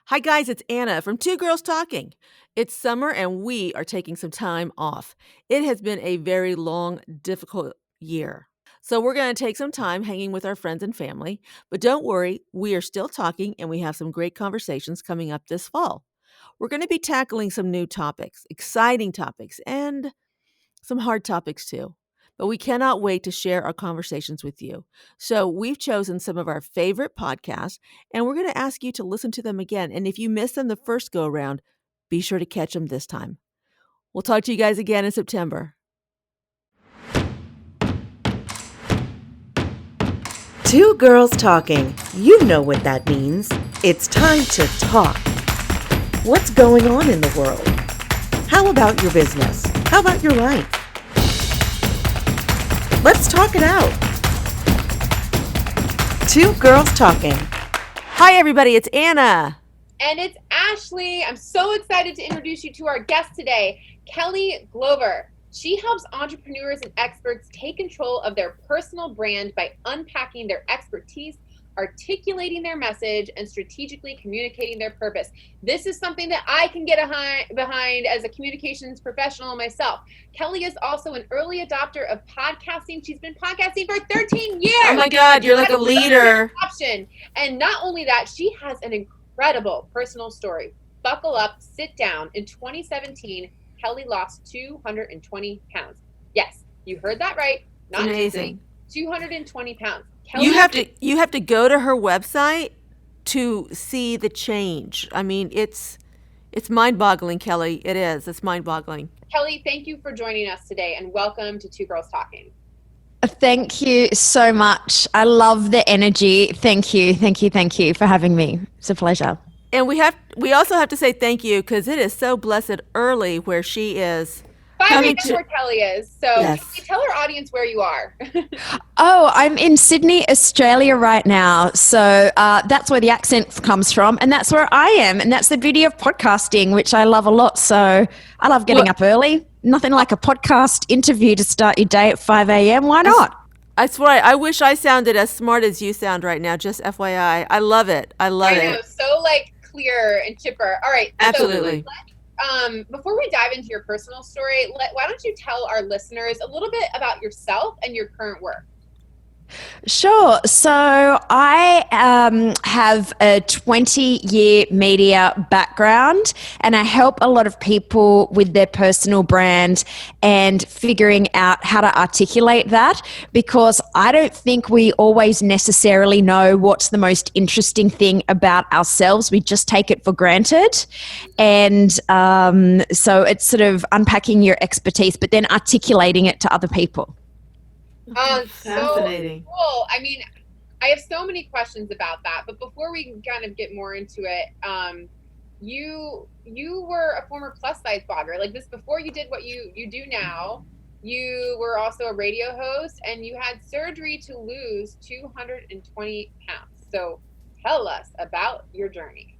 Hi, guys, it's Anna from Two Girls Talking. It's summer and we are taking some time off. It has been a very long, difficult year. So, we're going to take some time hanging with our friends and family. But don't worry, we are still talking and we have some great conversations coming up this fall. We're going to be tackling some new topics, exciting topics, and some hard topics too. But we cannot wait to share our conversations with you. So we've chosen some of our favorite podcasts, and we're going to ask you to listen to them again. And if you missed them the first go around, be sure to catch them this time. We'll talk to you guys again in September. Two Girls Talking. You know what that means. It's time to talk. What's going on in the world? How about your business? How about your life? Let's talk it out. Two Girls Talking. Hi, everybody. It's Anna. And it's Ashley. I'm so excited to introduce you to our guest today, Kelly Glover. She helps entrepreneurs and experts take control of their personal brand by unpacking their expertise, articulating their message, and strategically communicating their purpose. This is something that I can get behind as a communications professional myself. Kelly is also an early adopter of podcasting. She's been podcasting for 13 years. Oh my God, you're like a leader. And not only that, she has an incredible personal story. Buckle up, sit down. In 2017, Kelly lost 220 pounds. Yes, you heard that right. Not amazing. 220 pounds. Kelly, you have to go to her website to see the change. I mean, it's mind-boggling, Kelly. It is. It's mind-boggling. Kelly, thank you for joining us today, and welcome to Two Girls Talking. Thank you so much. I love the energy. Thank you for having me. It's a pleasure. And we also have to say thank you because it is so blessed early where she is. I know where Kelly is. So yes. Can you tell our audience where you are? Oh, I'm in Sydney, Australia right now. So that's where the accent comes from. And that's where I am. And that's the beauty of podcasting, which I love a lot. So I love getting up early. Nothing like a podcast interview to start your day at 5 a.m. Why not? I swear, I wish I sounded as smart as you sound right now, just FYI. I love it. I know, so clear and chipper. All right. Absolutely. So, before we dive into your personal story, why don't you tell our listeners a little bit about yourself and your current work? Sure. So I have a 20-year media background, and I help a lot of people with their personal brand and figuring out how to articulate that, because I don't think we always necessarily know what's the most interesting thing about ourselves. We just take it for granted. And so it's sort of unpacking your expertise, but then articulating it to other people. Fascinating. So cool. I mean, I have so many questions about that, but before we can kind of get more into it, you were a former plus size blogger. Like this, before you did what you do now, you were also a radio host, and you had surgery to lose 220 pounds. So tell us about your journey.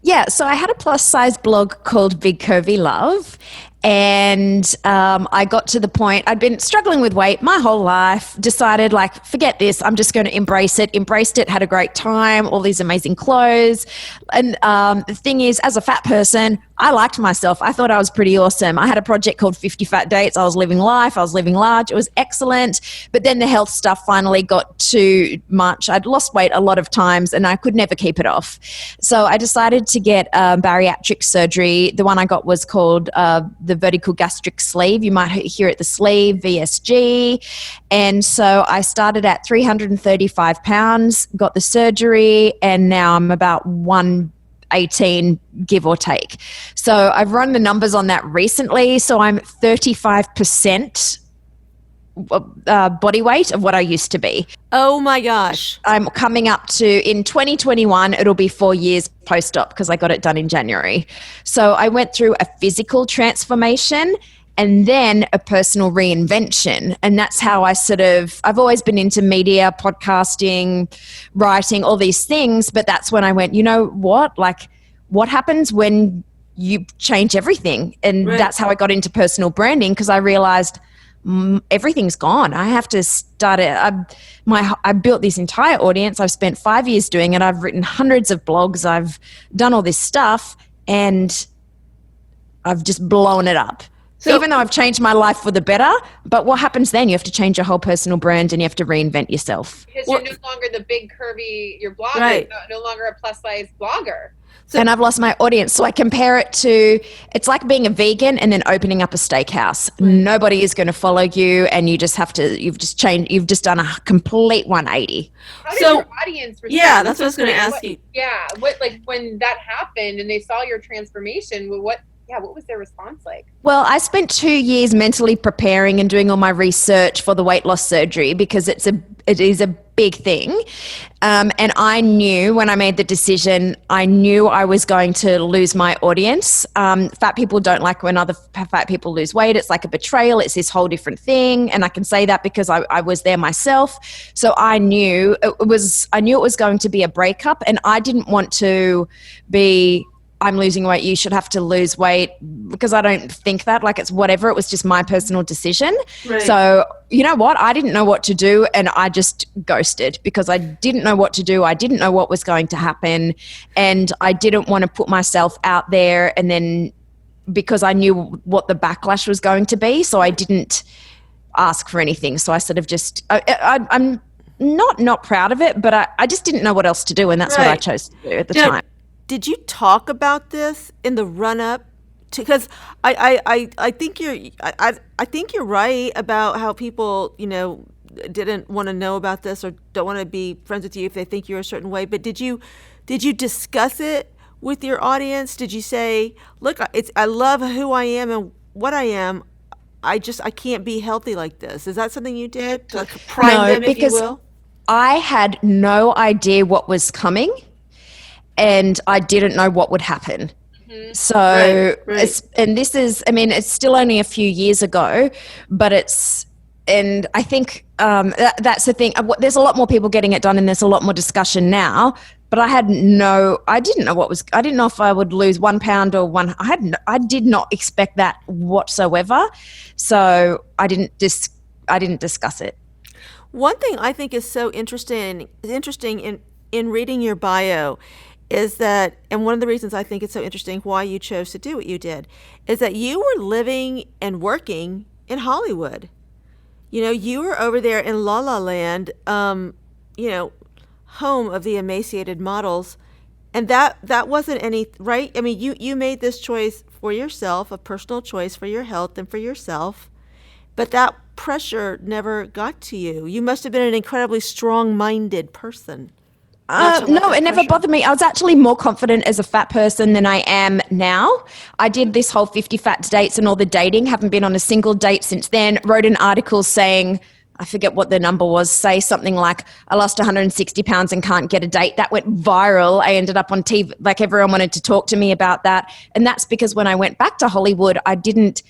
Yeah, so I had a plus size blog called Big Curvy Love, and I got to the point, I'd been struggling with weight my whole life, decided forget this, I'm just going to embraced it, had a great time, all these amazing clothes. And the thing is, as a fat person, I liked myself. I thought I was pretty awesome. I had a project called 50 Fat Dates. I was living life. I was living large. It was excellent. But then the health stuff finally got too much. I'd lost weight a lot of times and I could never keep it off. So I decided to get bariatric surgery. The one I got was called the vertical gastric sleeve. You might hear it, the sleeve, VSG. And so I started at 335 pounds, got the surgery, and now I'm about 118, give or take. So I've run the numbers on that recently. So I'm 35% body weight of what I used to be. Oh my gosh. I'm coming up to, in 2021, it'll be 4 years post-op because I got it done in January. So I went through a physical transformation and then a personal reinvention. And that's how I've always been into media, podcasting, writing, all these things. But that's when I went, you know what? What happens when you change everything? And That's how I got into personal branding, because I realized everything's gone. I have to start it. I built this entire audience. I've spent 5 years doing it. I've written hundreds of blogs. I've done all this stuff, and I've just blown it up. So even though I've changed my life for the better, but what happens then? You have to change your whole personal brand and you have to reinvent yourself. Because you're no longer the big curvy, you're blogger, Right. no longer a plus size blogger. And I've lost my audience. So I compare it to, it's like being a vegan and then opening up a steakhouse. Nobody is going to follow you, and you just have to, you've just done a complete 180. How did So- your audience respond? Yeah, that's what I was going to ask you. Yeah, what, like, when that happened and they saw your transformation, what was their response like? Well, I spent 2 years mentally preparing and doing all my research for the weight loss surgery because it is a big thing. And I knew when I made the decision, I knew I was going to lose my audience. Fat people don't like when other fat people lose weight. It's like a betrayal. It's this whole different thing. And I can say that because I was there myself. So I knew it was going to be a breakup, and I didn't want to be, I'm losing weight, you should have to lose weight, because I don't think that. Like, it's whatever. It was just my personal decision. Right. So, you know what? I didn't know what to do, and I just ghosted because I didn't know what to do. I didn't know what was going to happen, and I didn't want to put myself out there, and then because I knew what the backlash was going to be, so I didn't ask for anything. So I sort of just, I'm not proud of it, but I just didn't know what else to do, and that's what I Right. chose to do at the Now, time. Did you talk about this in the run up to? Because I think I think you're right about how people didn't want to know about this or don't want to be friends with you if they think you're a certain way. But did you discuss it with your audience? Did you say, look, I love who I am and what I am. I can't be healthy like this. Is that something you did to prime No, them, if you because will? I had no idea what was coming, and I didn't know what would happen. So, Right. it's still only a few years ago, but and I think that's the thing. There's a lot more people getting it done, and there's a lot more discussion now. But I didn't know I didn't know if I would lose 1 pound or I did not expect that whatsoever. So I didn't discuss it. One thing I think is so interesting in reading your bio is that, and one of the reasons I think it's so interesting why you chose to do what you did, is that you were living and working in Hollywood. You were over there in La La Land, home of the emaciated models, and that wasn't any right. I mean, you made this choice for yourself, a personal choice for your health and for yourself, but that pressure never got to you. You must have been an incredibly strong-minded person. Not to let No, that it never pressure- bothered me. I was actually more confident as a fat person than I am now. I did this whole 50 fat dates and all the dating. Haven't been on a single date since then. Wrote an article saying, I forget what the number was, say something like, I lost 160 pounds and can't get a date. That went viral. I ended up on TV. Like, everyone wanted to talk to me about that. And that's because when I went back to Hollywood, I didn't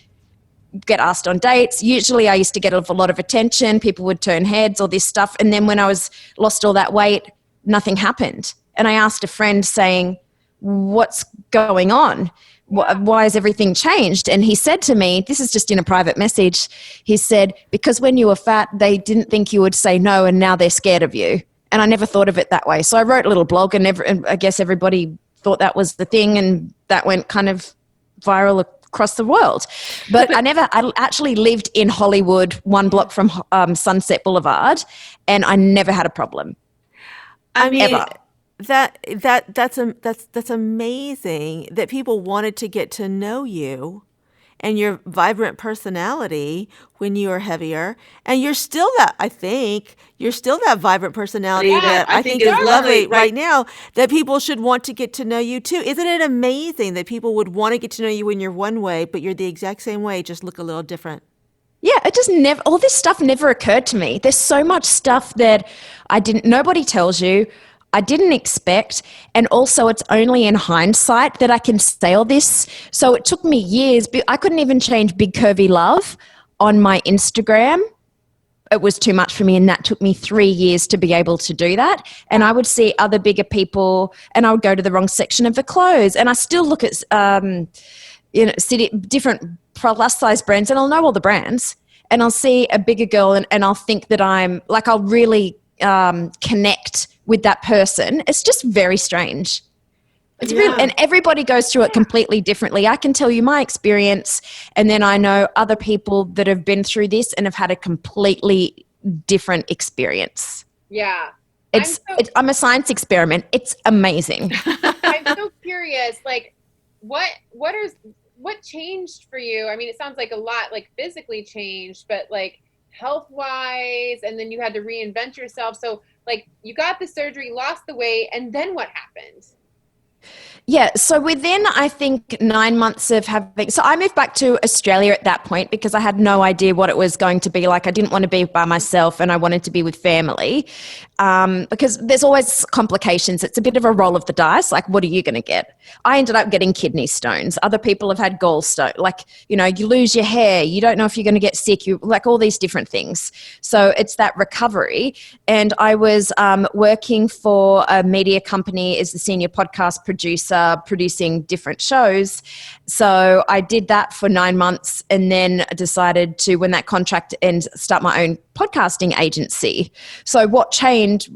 get asked on dates. Usually I used to get a lot of attention. People would turn heads, all this stuff. And then when I lost all that weight, nothing happened. And I asked a friend saying, what's going on? Why has everything changed? And he said to me, this is just in a private message, he said, because when you were fat, they didn't think you would say no, and now they're scared of you. And I never thought of it that way. So I wrote a little blog, and I guess everybody thought that was the thing, and that went kind of viral across the world. But I actually lived in Hollywood, 1 block from Sunset Boulevard, and I never had a problem. I mean, Ever. that's amazing that people wanted to get to know you and your vibrant personality when you were heavier, and you're still that. I think you're still that vibrant personality Yeah, that I I think think is you are. lovely Right. right now. That people should want to get to know you too. Isn't it amazing that people would want to get to know you when you're one way, but you're the exact same way, just look a little different? Yeah, it just never, all this stuff never occurred to me. There's so much stuff that nobody tells you, I didn't expect. And also it's only in hindsight that I can say all this. So it took me years. I couldn't even change Big Curvy Love on my Instagram. It was too much for me, and that took me 3 years to be able to do that. And I would see other bigger people, and I would go to the wrong section of the clothes. And I still look at different plus size brands, and I'll know all the brands, and I'll see a bigger girl and I'll think that I'll really connect with that person. It's just very strange. It's really, and everybody goes through it completely differently. I can tell you my experience, and then I know other people that have been through this and have had a completely different experience. Yeah. I'm a science experiment. It's amazing. I'm so curious, like what changed for you? I mean, it sounds like a lot, like physically changed, but like health wise, and then you had to reinvent yourself. So like you got the surgery, lost the weight, and then what happened? Yeah, so within, I think, 9 months of having, so I moved back to Australia at that point because I had no idea what it was going to be like. I didn't want to be by myself and I wanted to be with family, because there's always complications. It's a bit of a roll of the dice. Like, what are you going to get? I ended up getting kidney stones. Other people have had gallstones. Like, you lose your hair. You don't know if you're going to get sick. Like all these different things. So it's that recovery. And I was working for a media company as the senior podcast producer, producing different shows. So I did that for 9 months and then decided to, when that contract ends, start my own podcasting agency. So what changed?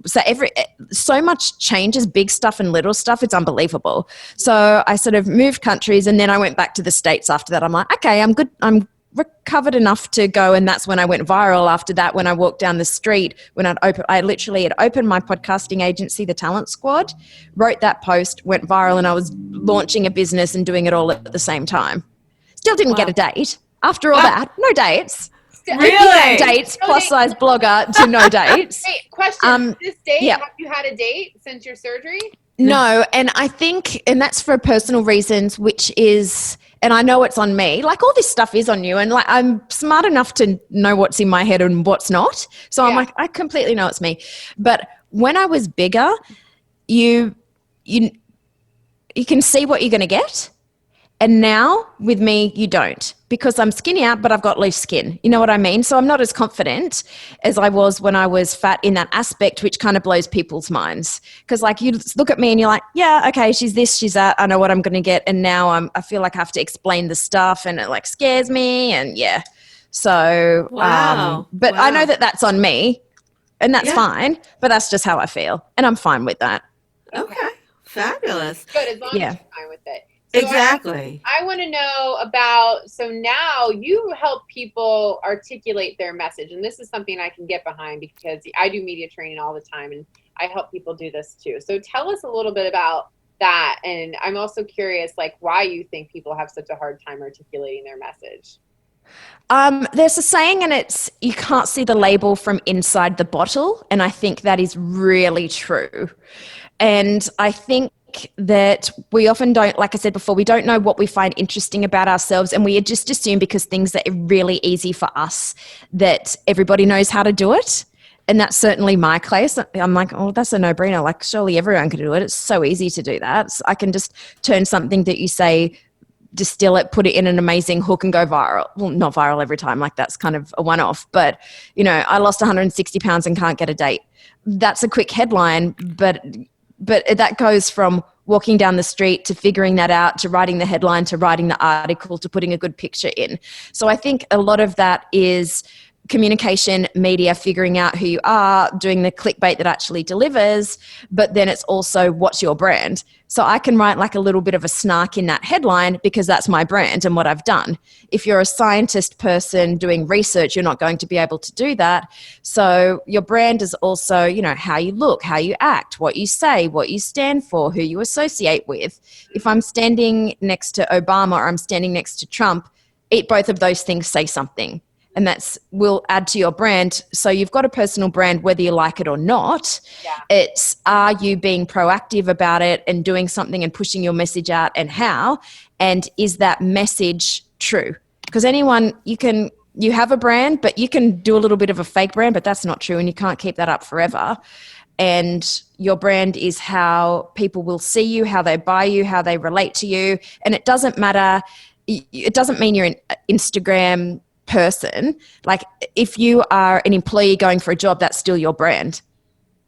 So much changes, big stuff and little stuff. It's unbelievable. So I sort of moved countries and then I went back to the States after that. I'm like, okay, I'm good. I'm recovered enough to go, and that's when I went viral. After that, when I walked down the street, I literally had opened my podcasting agency, The Talent Squad, wrote that post, went viral, and I was launching a business and doing it all at the same time. Still didn't get a date after all that. No dates. Really? Dates, plus size blogger to no dates. Hey, question. This date, yeah. have you had a date since your surgery? No, and I think, and that's for personal reasons, which is, and I know it's on me, like all this stuff is on you, and like I'm smart enough to know what's in my head and what's not. So I'm like, I completely know it's me. But when I was bigger, you can see what you're going to get. And now with me, you don't, because I'm skinnier, but I've got loose skin. You know what I mean? So I'm not as confident as I was when I was fat in that aspect, which kind of blows people's minds. Because like you look at me and you're like, yeah, okay, she's this, she's that. I know what I'm going to get. And now I feel like I have to explain the stuff and it like scares me. And yeah. So, but I know that that's on me and that's fine, but that's just how I feel. And I'm fine with that. Okay. Fabulous. Good, as long as you're fine with it. So Exactly. I want to know about, so now you help people articulate their message. And this is something I can get behind because I do media training all the time and I help people do this too. So tell us a little bit about that. And I'm also curious, like, why you think people have such a hard time articulating their message. There's a saying, and it's, you can't see the label from inside the bottle. And I think that is really true. And I think that we often don't, like I said before, we don't know what we find interesting about ourselves, and we just assume because things are really easy for us that everybody knows how to do it. And that's certainly my case. I'm like, oh, that's a no-brainer. Like, surely everyone can do it. It's so easy to do that. So I can just turn something that you say, distill it, put it in an amazing hook and go viral. Well, not viral every time. Like, that's kind of a one-off. But, I lost 160 pounds and can't get a date. That's a quick headline, but that goes from walking down the street to figuring that out, to writing the headline, to writing the article, to putting a good picture in. So I think a lot of that is communication, media, figuring out who you are, doing the clickbait that actually delivers, but then it's also what's your brand. So I can write like a little bit of a snark in that headline because that's my brand and what I've done. If you're a scientist person doing research, you're not going to be able to do that. So your brand is also, how you look, how you act, what you say, what you stand for, who you associate with. If I'm standing next to Obama or I'm standing next to Trump, both of those things say something. And will add to your brand. So you've got a personal brand, whether you like it or not. Yeah. It's, are you being proactive about it and doing something and pushing your message out, and how? And is that message true? Because you have a brand, but you can do a little bit of a fake brand, but that's not true. And you can't keep that up forever. And your brand is how people will see you, how they buy you, how they relate to you. And it doesn't matter. It doesn't mean you're an Instagram person. Like, if you are an employee going for a job, that's still your brand.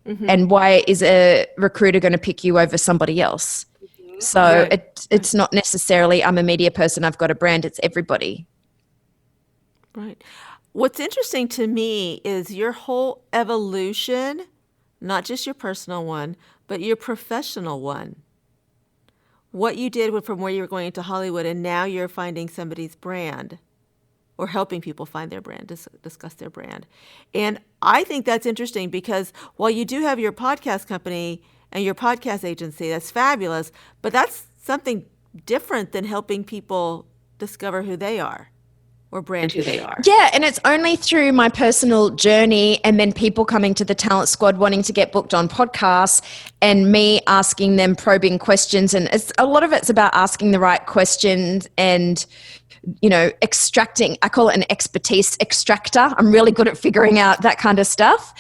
Mm-hmm. And why is a recruiter going to pick you over somebody else? Mm-hmm. So it's not necessarily I'm a media person, I've got a brand. It's everybody. Right. what's interesting to me is your whole evolution, not just your personal one, but your professional one. What you did from where you were going into Hollywood, and now you're finding somebody's brand or helping people find their brand, discuss their brand. And I think that's interesting because while you do have your podcast company and your podcast agency, that's fabulous, but that's something different than helping people discover who they are or brand who they are. Yeah, and it's only through my personal journey and then people coming to the Talent Squad wanting to get booked on podcasts and me asking them probing questions. And a lot of it's about asking the right questions and, extracting. I call it an expertise extractor. I'm really good at figuring out that kind of stuff.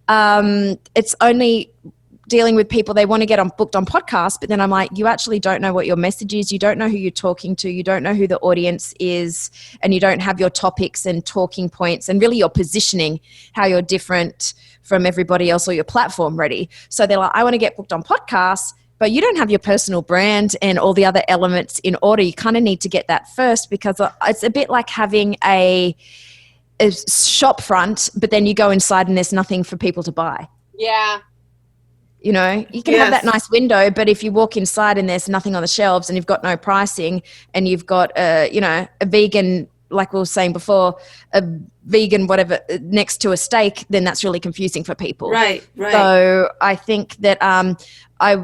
It's only dealing with people, they want to get booked on podcasts, but then I'm like, you actually don't know what your message is. You don't know who you're talking to. You don't know who the audience is, and you don't have your topics and talking points and really your positioning, how you're different from everybody else or your platform ready. So they're like, I want to get booked on podcasts, but you don't have your personal brand and all the other elements in order. You kind of need to get that first, because it's a bit like having a shop front, but then you go inside and there's nothing for people to buy. Yeah. You can have that nice window, but if you walk inside and there's nothing on the shelves and you've got no pricing and you've got a vegan, like we were saying before, a vegan whatever next to a steak, then that's really confusing for people. Right. So I think that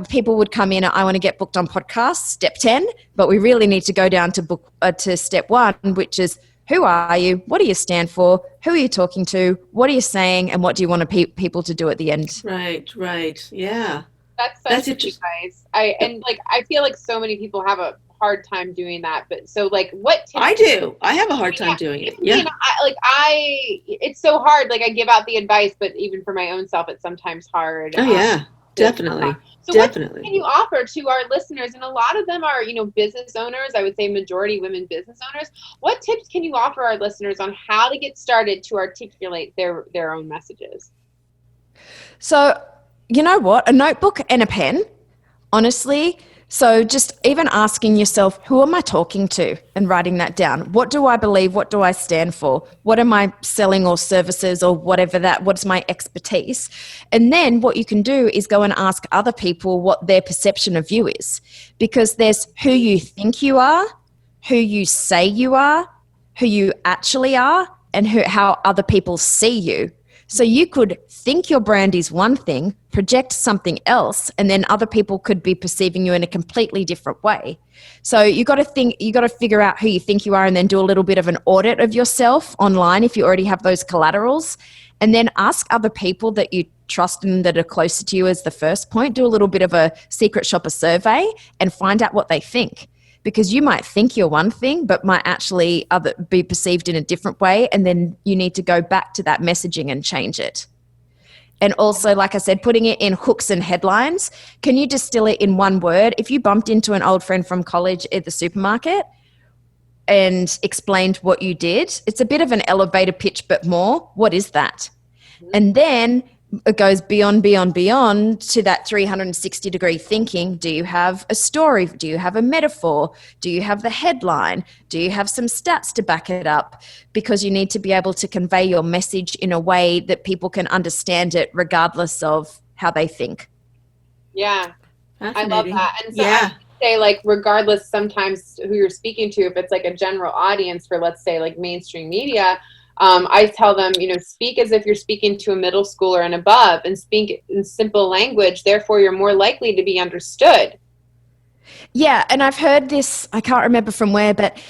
people would come in, I want to get booked on podcasts, step 10, but we really need to go down to step 1, which is, who are you? What do you stand for? Who are you talking to? What are you saying? And what do you want people to do at the end? Right. Yeah. That's interesting, guys. I feel like so many people have a hard time doing that. But so what tips? I do. I have a hard time doing it. Yeah. It's so hard. I give out the advice, but even for my own self, it's sometimes hard. Oh yeah, definitely. So Definitely. what can you offer to our listeners? And a lot of them are, business owners. I would say majority women business owners. What tips can you offer our listeners on how to get started to articulate their own messages? So, you know what? A notebook and a pen, honestly. So just even asking yourself, who am I talking to, and writing that down. What do I believe? What do I stand for? What am I selling or services or what's my expertise? And then what you can do is go and ask other people what their perception of you is, because there's who you think you are, who you say you are, who you actually are, and how other people see you. So you could think your brand is one thing, project something else, and then other people could be perceiving you in a completely different way. So you got to figure out who you think you are, and then do a little bit of an audit of yourself online if you already have those collaterals, and then ask other people that you trust and that are closer to you as the first point. Do a little bit of a secret shopper survey and find out what they think. Because you might think you're one thing, but might actually be perceived in a different way. And then you need to go back to that messaging and change it. And also, like I said, putting it in hooks and headlines. Can you distill it in one word? If you bumped into an old friend from college at the supermarket and explained what you did, it's a bit of an elevator pitch, but more. What is that? And then it goes beyond to that 360-degree thinking. Do you have a story? Do you have a metaphor? Do you have the headline? Do you have some stats to back it up? Because you need to be able to convey your message in a way that people can understand it regardless of how they think. Yeah, I love that. And so I say, regardless sometimes who you're speaking to, if it's a general audience for, let's say, mainstream media, I tell them, speak as if you're speaking to a middle schooler and above, and speak in simple language. Therefore, you're more likely to be understood. Yeah, and I've heard this, I can't remember from where, but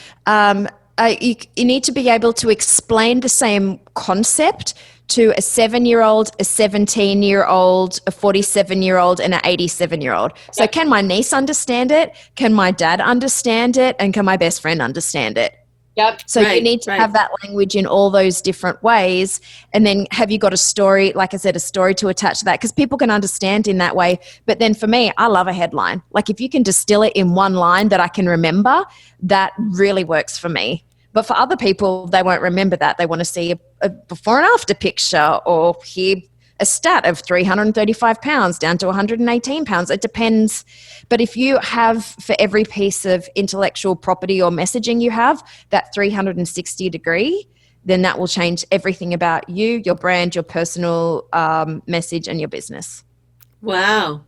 you need to be able to explain the same concept to a 7-year-old, a 17-year-old, a 47-year-old, and an 87-year-old. So can my niece understand it? Can my dad understand it? And can my best friend understand it? Yep. So you need to have that language in all those different ways. And then have you got a story, like I said, a story to attach to that? Because people can understand in that way. But then for me, I love a headline. If you can distill it in one line that I can remember, that really works for me. But for other people, they won't remember that. They want to see a before and after picture, or hear a stat of 335 pounds down to 118 pounds. It depends. But if you have, for every piece of intellectual property or messaging you have, that 360 degree, then that will change everything about you, your brand, your personal message, and your business. Wow.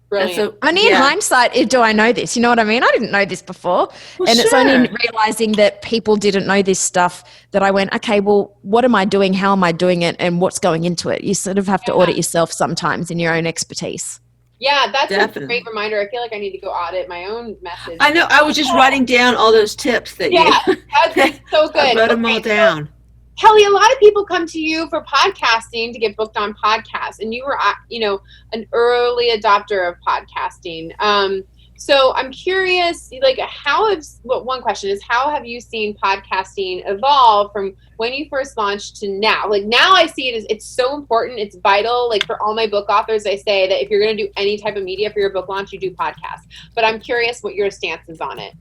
Brilliant. Only in hindsight do I know this. You know what I mean? I didn't know this before. Well, and it's only sure. realizing that people didn't know this stuff that I went, okay, well, what am I doing? How am I doing it? And what's going into it? You sort of have to audit yourself sometimes in your own expertise. Yeah, that's Definitely. a great reminder. I feel like I need to go audit my own message. I know. I was just writing down all those tips that That's so good. I wrote them all down. Kelly, a lot of people come to you for podcasting to get booked on podcasts, and you were, an early adopter of podcasting. So I'm curious, like, one question is, how have you seen podcasting evolve from when you first launched to now? Like, now I see it as it's so important, it's vital. Like, for all my book authors, I say that if you're going to do any type of media for your book launch, you do podcasts. But I'm curious what your stance is on it.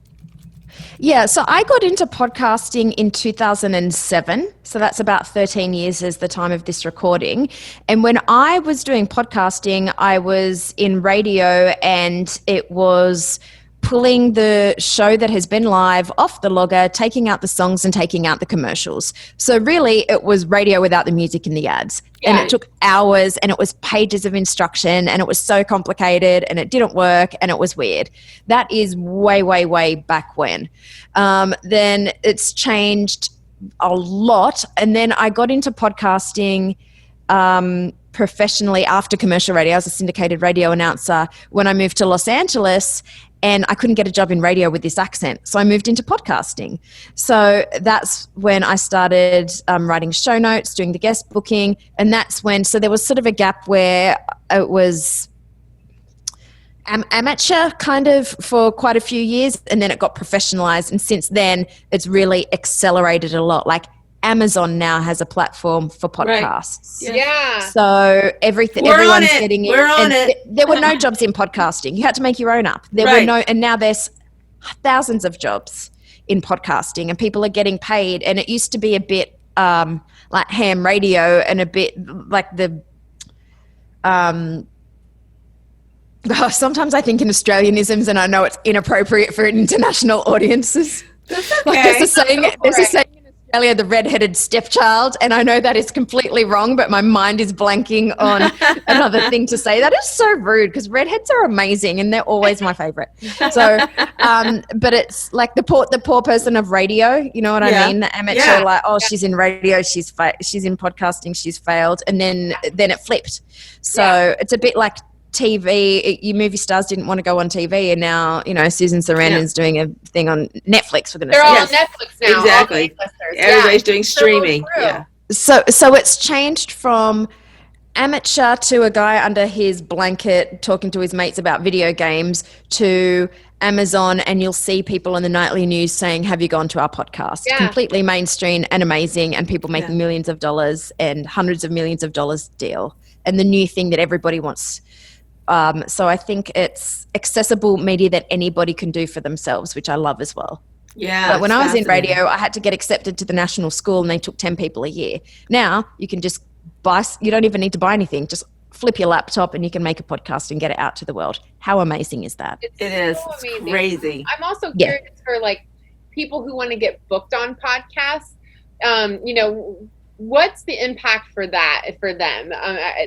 Yeah, so I got into podcasting in 2007. So that's about 13 years as the time of this recording. And when I was doing podcasting, I was in radio, and it was pulling the show that has been live off the logger, taking out the songs and taking out the commercials. So really it was radio without the music and the ads. And it took hours, and it was pages of instruction, and it was so complicated, and it didn't work, and it was weird. That is way, way, way back when. Then it's changed a lot. And then I got into podcasting professionally after commercial radio. I was a syndicated radio announcer when I moved to Los Angeles, and I couldn't get a job in radio with this accent. So I moved into podcasting. So that's when I started writing show notes, doing the guest booking. And that's when, so there was sort of a gap where it was amateur kind of for quite a few years, and then it got professionalized. And since then, it's really accelerated a lot. Like Amazon now has a platform for podcasts. Right. Yeah. So everyone's getting in. We're on it. There were no jobs in podcasting. You had to make your own up. There were no, and now there's thousands of jobs in podcasting, and people are getting paid. And it used to be a bit like ham radio, and a bit like the sometimes I think in Australianisms, and I know it's inappropriate for international audiences. That's okay. Like there's a saying in Australia, the red-headed stepchild, and I know that is completely wrong, but my mind is blanking on another thing to say. That is so rude, because redheads are amazing, and they're always my favorite. So, but it's like the poor person of radio, you know what I mean? The amateur, like, oh, she's in radio, she's in podcasting, she's failed, and then it flipped. So it's a bit like TV. Your movie stars didn't want to go on TV, and now Susan Sarandon's doing a thing on Netflix with an. They're all on Netflix now. Exactly. Everybody's doing streaming. So it's changed from amateur to a guy under his blanket talking to his mates about video games to Amazon, and you'll see people in the nightly news saying, "Have you gone to our podcast?" Completely mainstream and amazing, and people making millions of dollars and hundreds of millions of dollars deal, and the new thing that everybody wants. So I think it's accessible media that anybody can do for themselves, which I love as well. Yeah. But when I was in radio, I had to get accepted to the national school, and they took 10 people a year. Now you can just you don't even need to buy anything. Just flip your laptop and you can make a podcast and get it out to the world. How amazing is that? It is. It's crazy. I'm also curious for like people who want to get booked on podcasts, what's the impact for them?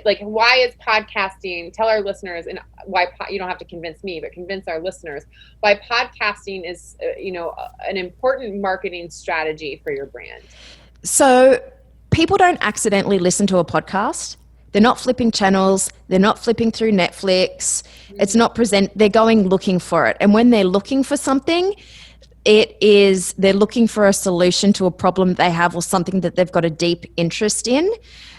Like, why is podcasting, tell our listeners, and why you don't have to convince me, but convince our listeners why podcasting is, an important marketing strategy for your brand. So people don't accidentally listen to a podcast. They're not flipping channels. They're not flipping through Netflix. It's not they're going looking for it. And when they're looking for something, they're looking for a solution to a problem they have, or something that they've got a deep interest in.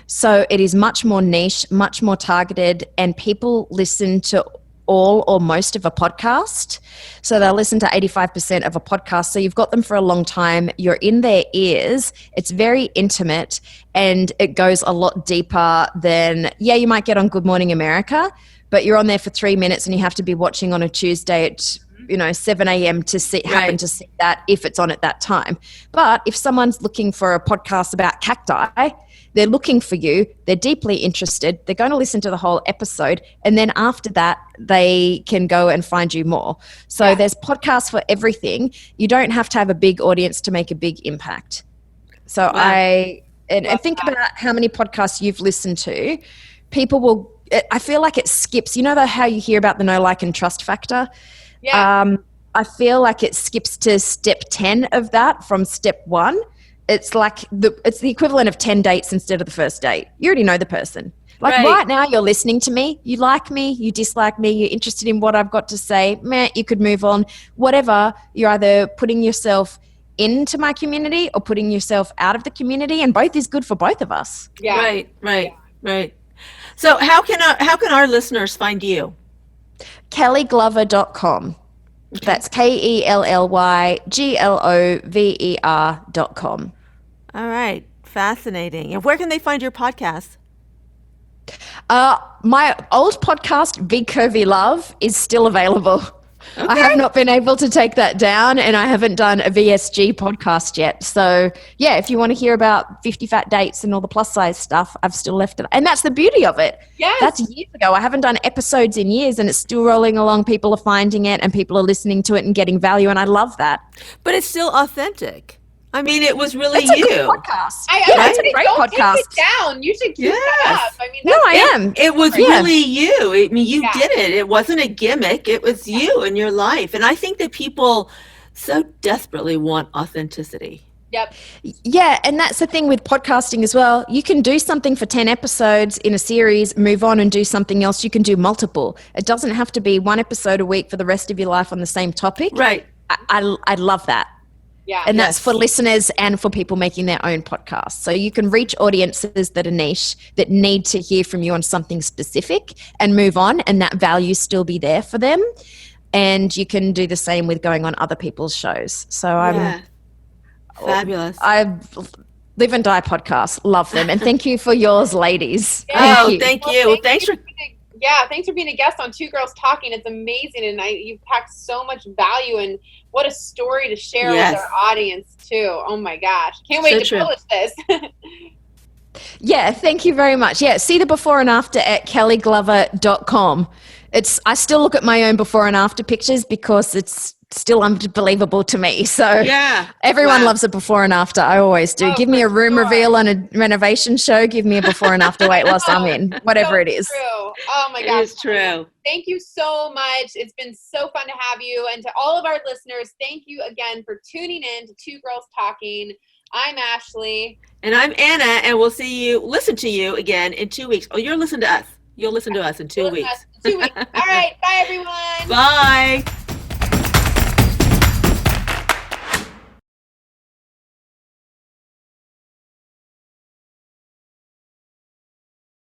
So it is much more niche, much more targeted, and people listen to all or most of a podcast. So they'll listen to 85% of a podcast. So you've got them for a long time. You're in their ears. It's very intimate, and it goes a lot deeper than, you might get on Good Morning America, but you're on there for 3 minutes and you have to be watching on a Tuesday at 7 a.m. to happen to see that if it's on at that time. But if someone's looking for a podcast about cacti, they're looking for you, they're deeply interested, they're going to listen to the whole episode, and then after that, they can go and find you more. So there's podcasts for everything. You don't have to have a big audience to make a big impact. So Wow. and think about how many podcasts you've listened to. People will. I feel like it skips. You know how you hear about the know, like, and trust factor. Yeah. I feel like it skips to step 10 of that from step 1. It's like it's the equivalent of 10 dates instead of the first date. You already know the person. Like right now, you're listening to me. You like me, you dislike me, you're interested in what I've got to say. Meh, you could move on. Whatever, you're either putting yourself into my community or putting yourself out of the community, and both is good for both of us. Yeah. Right. So how can our listeners find you? KellyGlover.com. Okay. That's KellyGlover.com. All right. Fascinating. And where can they find your podcast? My old podcast, Big Curvy Love, is still available. Okay. I have not been able to take that down, and I haven't done a VSG podcast yet. So, yeah, if you want to hear about 50 fat dates and all the plus size stuff, I've still left it. And that's the beauty of it. Yes. That's years ago. I haven't done episodes in years, and it's still rolling along. People are finding it, and people are listening to it and getting value, and I love that. But it's still authentic. I mean, it was really It's a you. good podcast. It's a great don't podcast. take it down. You should keep that Yes. up. I mean, No, I am. It was Yeah. really you. I mean, you Yeah. did it. It wasn't a gimmick. It was you and your life. And I think that people so desperately want authenticity. Yep. Yeah, and that's the thing with podcasting as well. You can do something for 10 episodes in a series, move on and do something else. You can do multiple. It doesn't have to be one episode a week for the rest of your life on the same topic. Right. I love that. Yeah. And Yes. that's for listeners and for people making their own podcasts. So you can reach audiences that are niche, that need to hear from you on something specific and move on, and that value still be there for them. And you can do the same with going on other people's shows. So Yeah. Fabulous. I live and die podcasts. Love them. And thank you for yours, ladies. Yeah. Thank Well, you. Thanks for thanks for being a guest on Two Girls Talking. It's amazing, and you've packed so much value, and what a story to share Yes. with our audience too. Oh my gosh, can't wait So to true. publish this. Yeah, thank you very much. Yeah, see the before and after at kellyglover.com. I still look at my own before and after pictures because it's still unbelievable to me. So Yeah. everyone Wow. loves a before and after. I always do. Oh, Give me for a room sure. reveal on a renovation show. Give me a before and after weight loss. I'm in. Whatever So it is. True. Oh my It gosh. is true. Thank you so much. It's been so fun to have you. And to all of our listeners, thank you again for tuning in to Two Girls Talking. I'm Ashley. And I'm Anna, and we'll listen to you again in 2 weeks. Oh, you'll listen to us. You'll listen to us in 2 weeks. 2 weeks. All right. Bye, everyone. Bye.